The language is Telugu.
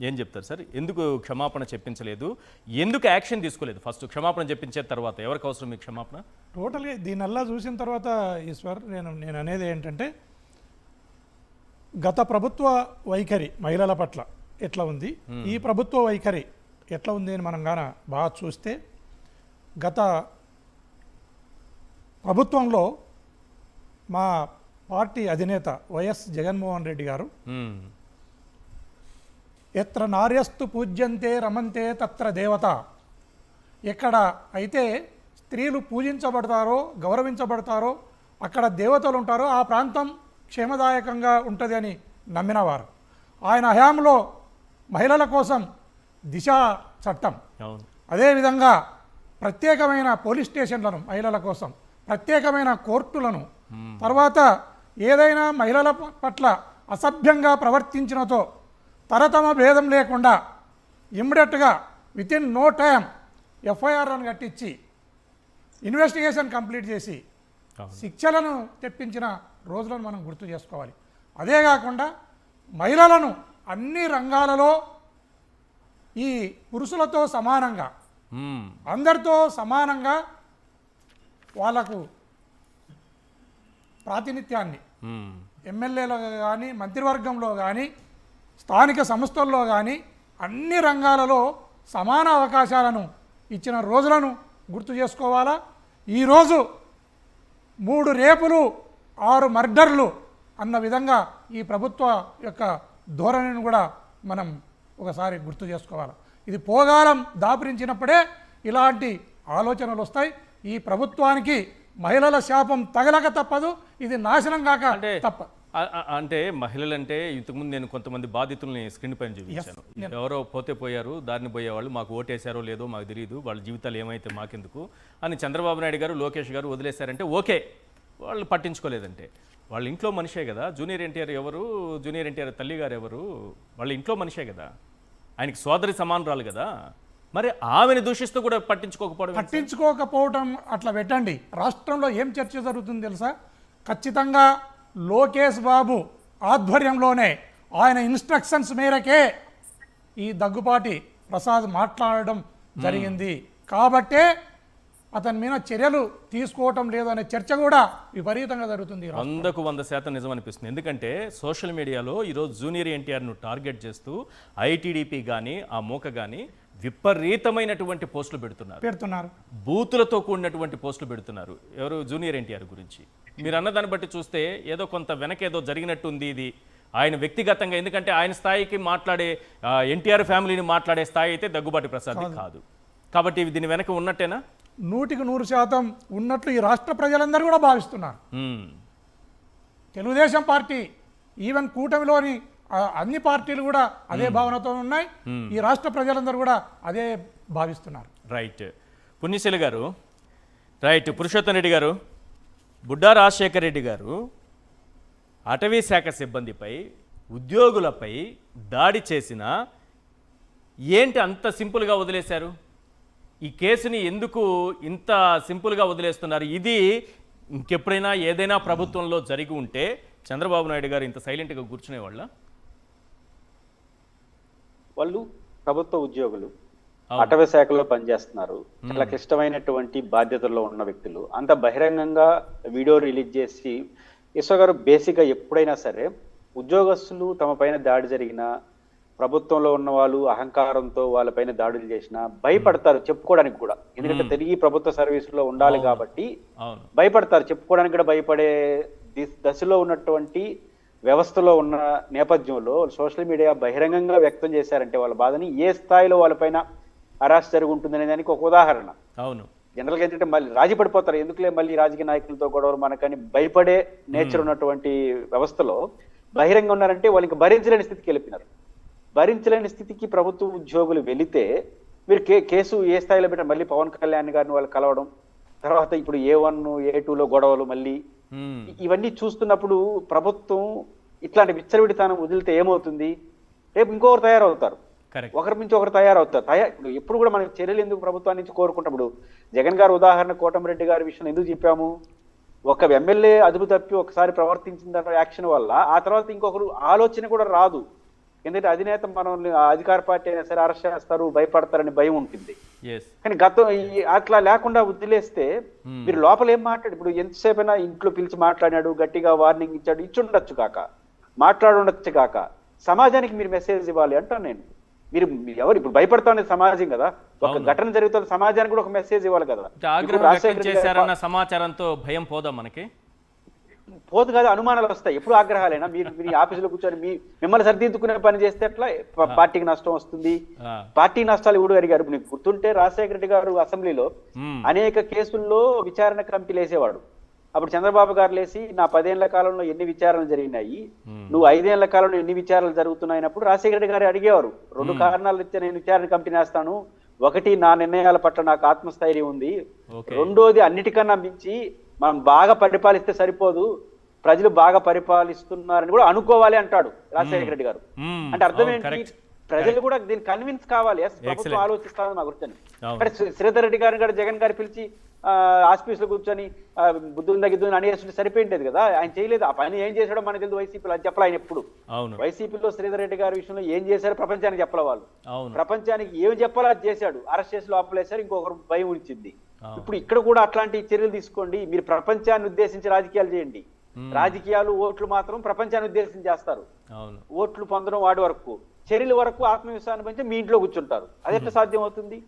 ఏం చెప్తారు సార్? ఎందుకు క్షమాపణ చెప్పించలేదు? ఎందుకు యాక్షన్ తీసుకోలేదు? ఫస్ట్ క్షమాపణ చెప్పించే తర్వాత ఎవరికి అవసరం మీ క్షమాపణ? టోటల్గా దీనల్లా చూసిన తర్వాత ఈశ్వర్ నేను అనేది ఏంటంటే, గత ప్రభుత్వ వైఖరి మహిళల పట్ల ఎట్లా ఉంది, ఈ ప్రభుత్వ వైఖరి ఎట్లా ఉంది అని మనం గాన బాగా చూస్తే, గత ప్రభుత్వంలో మా పార్టీ అధినేత వైఎస్ జగన్మోహన్ రెడ్డి గారు ఎత్ర నార్యస్తు పూజ్యంతే రమంతే తత్ర దేవత, ఎక్కడ అయితే స్త్రీలు పూజించబడతారో గౌరవించబడతారో అక్కడ దేవతలు ఉంటారో ఆ ప్రాంతం క్షేమదాయకంగా ఉంటుంది అని నమ్మినవారు. ఆయన హయాంలో మహిళల కోసం దిశ చట్టం, అదేవిధంగా ప్రత్యేకమైన పోలీస్ స్టేషన్లను మహిళల కోసం, ప్రత్యేకమైన కోర్టులను, తర్వాత ఏదైనా మహిళల పట్ల అసభ్యంగా ప్రవర్తించినతో తరతమ భేదం లేకుండా ఇమ్మీడియట్గా వితిన్ నో టైం ఎఫ్ఐఆర్లను కట్టించి ఇన్వెస్టిగేషన్ కంప్లీట్ చేసి శిక్షలను తెప్పించిన రోజులను మనం గుర్తు చేసుకోవాలి. అదే కాకుండా మహిళలను అన్ని రంగాలలో ఈ పురుషులతో సమానంగా, అందరితో సమానంగా వాళ్లకు ప్రాతినిధ్యాన్ని ఎమ్మెల్యేలో కానీ మంత్రివర్గంలో కానీ స్థానిక సంస్థల్లో కానీ అన్ని రంగాలలో సమాన అవకాశాలను ఇచ్చిన రోజులను గుర్తు చేసుకోవాలా. ఈరోజు 3 రేపులు 6 మర్డర్లు అన్న విధంగా ఈ ప్రభుత్వ యొక్క ధోరణిని కూడా మనం ఒకసారి గుర్తు చేసుకోవాలి. ఇది పోగాలం దాపురించినప్పుడే ఇలాంటి ఆలోచనలు వస్తాయి. ఈ ప్రభుత్వానికి మహిళల శాపం తగలక తప్పదు, ఇది నాశనం కాక తప్ప. అంటే మహిళలంటే ఇంతకుముందు నేను కొంతమంది బాధితుల్ని స్క్రీన్ పైన చూపించాను. ఎవరో పోతే పోయారు, దారిని పోయేవాళ్ళు, మాకు ఓటేశారో లేదో మాకు తెలియదు, వాళ్ళ జీవితాలు ఏమైతే మాకెందుకు అని చంద్రబాబు నాయుడు గారు లోకేష్ గారు వదిలేశారంటే ఓకే, వాళ్ళు పట్టించుకోలేదంటే వాళ్ళ ఇంట్లో మనిషే కదా. జూనియర్ ఎన్టీఆర్ ఎవరు, జూనియర్ ఎన్టీఆర్ తల్లి గారు ఎవరు, వాళ్ళ ఇంట్లో మనిషే కదా, ఆయనకి సోదరి సమానరాలు కదా. మరి ఆమెను దూషిస్తూ కూడా పట్టించుకోకపోవటం అట్లా పెట్టండి. రాష్ట్రంలో ఏం చర్చ జరుగుతుంది తెలుసా? ఖచ్చితంగా లోకేష్ బాబు ఆధ్వర్యంలోనే ఆయన ఇన్స్ట్రక్షన్స్ మేరకే ఈ దగ్గుపాటి ప్రసాద్ మాట్లాడడం జరిగింది కాబట్టే అతని మీద చర్యలు తీసుకోవటం లేదు అనే చర్చ కూడా విపరీతంగా జరుగుతుంది. 100% నిజం అనిపిస్తుంది. ఎందుకంటే సోషల్ మీడియాలో ఈరోజు జూనియర్ ఎన్టీఆర్ను టార్గెట్ చేస్తూ ఐటీడీపీ కానీ ఆ మూక కానీ విపరీతమైనటువంటి పోస్టులు పెడుతున్నారు. బూతులతో కూడినటువంటి పోస్టులు పెడుతున్నారు. ఎవరు? జూనియర్ ఎన్టీఆర్ గురించి. మీరు అన్నదాన్ని బట్టి చూస్తే ఏదో కొంత వెనకేదో జరిగినట్టుంది ఇది ఆయన వ్యక్తిగతంగా. ఎందుకంటే ఆయన స్థాయికి మాట్లాడే ఎన్టీఆర్ ఫ్యామిలీని మాట్లాడే స్థాయి అయితే దగ్గుబాటి ప్రసాద్ కాదు. కాబట్టి దీని వెనక ఉన్నట్టేనా? 100% ఉన్నట్లు ఈ రాష్ట్ర ప్రజలందరూ కూడా భావిస్తున్నారు. తెలుగుదేశం పార్టీ, ఈవెన్ కూటమిలోని అన్ని పార్టీలు కూడా అదే భావనతో ఉన్నాయి. ఈ రాష్ట్ర ప్రజలందరూ కూడా అదే భావిస్తున్నారు. రైట్. పుణ్యశీల గారు, రైట్. పురుషోత్తం రెడ్డి గారు, బుడ్డా రాజశేఖర్ రెడ్డి గారు అటవీ శాఖ సిబ్బందిపై, ఉద్యోగులపై దాడి చేసిన ఏంటి అంత సింపుల్గా వదిలేశారు? ఈ కేసుని ఎందుకు ఇంత సింపుల్గా వదిలేస్తున్నారు? ఇది ఇంకెప్పుడైనా ఏదైనా ప్రభుత్వంలో జరిగి ఉంటే చంద్రబాబు నాయుడు గారు ఇంత సైలెంట్గా కూర్చునేవాళ్ళ? వాళ్ళు ప్రభుత్వ ఉద్యోగులు, అటవీ శాఖలో పనిచేస్తున్నారు, చాలా క్లిష్టమైనటువంటి బాధ్యతల్లో ఉన్న వ్యక్తులు. అంత బహిరంగంగా వీడియో రిలీజ్ చేసి ఈశ్వర్ గారు బేసిక్గా ఎప్పుడైనా సరే ఉద్యోగస్తులు తమ పైన దాడి జరిగిన, ప్రభుత్వంలో ఉన్న వాళ్ళు అహంకారంతో వాళ్ళపైన దాడులు చేసినా భయపడతారు చెప్పుకోవడానికి కూడా. ఎందుకంటే తిరిగి ప్రభుత్వ సర్వీసులో ఉండాలి కాబట్టి భయపడతారు, చెప్పుకోవడానికి కూడా భయపడే దశలో ఉన్నటువంటి వ్యవస్థలో ఉన్న నేపథ్యంలో సోషల్ మీడియా బహిరంగంగా వ్యక్తం చేశారంటే వాళ్ళ బాధని, ఏ స్థాయిలో వాళ్ళపైన అరెస్ట్ జరిగి ఉంటుందనే దానికి ఒక ఉదాహరణ. అవును. జనరల్గా ఏంటంటే మళ్ళీ రాజీ పడిపోతారు, ఎందుకులే మళ్ళీ రాజకీయ నాయకులతో గొడవలు మనకని భయపడే నేచర్ ఉన్నటువంటి వ్యవస్థలో బహిరంగంగా ఉన్నారంటే వాళ్ళు ఇంకా భరించలేని స్థితికి వెళ్ళిపోయినారు. భరించలేని స్థితికి ప్రభుత్వ ఉద్యోగులు వెళితే మీరు కేసు ఏ స్థాయిలో పెట్టారు? మళ్ళీ పవన్ కళ్యాణ్ గారిని వాళ్ళు కలవడం, తర్వాత ఇప్పుడు A1 A2లో గొడవలు, మళ్ళీ ఇవన్నీ చూస్తున్నప్పుడు ప్రభుత్వం ఇట్లాంటి విచ్చలవిడితనం వదిలితే ఏమవుతుంది? రేపు ఇంకొకరు తయారవుతారు, ఒకరి నుంచి ఒకరు తయారవుతారు. ఎప్పుడు కూడా మనకి చర్యలు ఎందుకు ప్రభుత్వాన్ని నుంచి కోరుకుంటాం? జగన్ గారు ఉదాహరణ, కోటమిరెడ్డి గారి విషయం ఎందుకు చెప్పాము? ఒక ఎమ్మెల్యే అదుపు తప్పి ఒకసారి ప్రవర్తించిన యాక్షన్ వల్ల ఆ తర్వాత ఇంకొకరు ఆలోచన కూడా రాదు. ఎందుకంటే అధినేత మనం అధికార పార్టీ అయినా సరే అరెస్ట్ చేస్తారు, భయపడతారని భయం ఉంటుంది. ఎస్ కానీ అట్లా లేకుండా వదిలేస్తే మీరు లోపల ఏం మాట్లాడు, ఇప్పుడు ఎంతసేపైనా ఇంట్లో పిలిచి మాట్లాడాడు, గట్టిగా వార్నింగ్ ఇచ్చాడు, ఇచ్చుండొచ్చు కాక, మాట్లాడుండొచ్చు కాక, సమాజానికి మీరు మెసేజ్ ఇవ్వాలి అంటాను నేను. మీరు ఎవరు ఇప్పుడు భయపడతా అనేది సమాజం కదా, ఒక ఘటన జరుగుతున్న సమాజానికి కూడా ఒక మెసేజ్ ఇవ్వాలి కదా. ఆగ్రహం వ్యక్తం చేశారన్న సమాచారంతో భయం పోదా మనకి? పోదు కదా, అనుమానాలు వస్తాయి. ఎప్పుడు ఆగ్రహాలైనా మీరు మీ ఆఫీసులో కూర్చొని మిమ్మల్ని సరిదిద్దుకునే పని చేస్తే ఎట్లా పార్టీకి నష్టం వస్తుంది. పార్టీ నష్టాలు ఎవడు అడిగారు? నీకు గుర్తుంటే రాజశేఖర రెడ్డి గారు అసెంబ్లీలో అనేక కేసుల్లో విచారణ కమిటీలు వేసేవాడు. అప్పుడు చంద్రబాబు గారు లేసి నా 10 ఏళ్ల కాలంలో ఎన్ని విచారణలు జరిగినాయి, నువ్వు 5 ఏళ్ల కాలంలో ఎన్ని విచారణలు జరుగుతున్నాయినప్పుడు రాజశేఖర రెడ్డి గారు అడిగేవారు. 2 కారణాలు ఇస్తే నేను విచారణ కమిటీ వేస్తాను. ఒకటి, నా నిర్ణయాల పట్ల నాకు ఆత్మస్థైర్యం ఉంది. రెండోది, అన్నిటికన్నా మించి మనం బాగా పరిపాలిస్తే సరిపోదు, ప్రజలు బాగా పరిపాలిస్తున్నారని కూడా అనుకోవాలి అంటాడు రాజశేఖర రెడ్డి గారు. అంటే అర్థం ఏంటి? ప్రజలు కూడా దీన్ని కన్విన్స్ కావాలి, ప్రభుత్వం ఆలోచిస్తామని మా గుర్తు. అంటే శ్రీధర్ రెడ్డి గారిని కూడా జగన్ గారు పిలిచి ఆఫీసులో కూర్చొని బుద్ధుని తగ్గిద్దు అనేసి సరిపోయింది కదా, ఆయన చేయలేదు. ఆ పని ఏం చేశాడో మనకి తెలియదు. వైసీపీలో అది చెప్పలే ఆయన ఎప్పుడు. వైసీపీలో శ్రీధర్ రెడ్డి గారి విషయంలో ఏం చేశారో ప్రపంచానికి చెప్పలే వాళ్ళు. ప్రపంచానికి ఏం చెప్పాలో అది చేశాడు. అరెస్ట్ చేసి లోపలేశారు, ఇంకొకరు భయం ఉంచింది. ఇప్పుడు ఇక్కడ కూడా అట్లాంటి చర్యలు తీసుకోండి. మీరు ప్రపంచాన్ని ఉద్దేశించి రాజకీయాలు చేయండి. రాజకీయాలు, ఓట్లు మాత్రం ప్రపంచాన్ని ఉద్దేశించి చేస్తారు. ఓట్లు పొందడం వాడి వరకు, చర్యల వరకు ఆత్మవిశ్వాసాన్ని పెంచి మీ ఇంట్లో కూర్చుంటారు. అది ఎట్లా సాధ్యం అవుతుంది?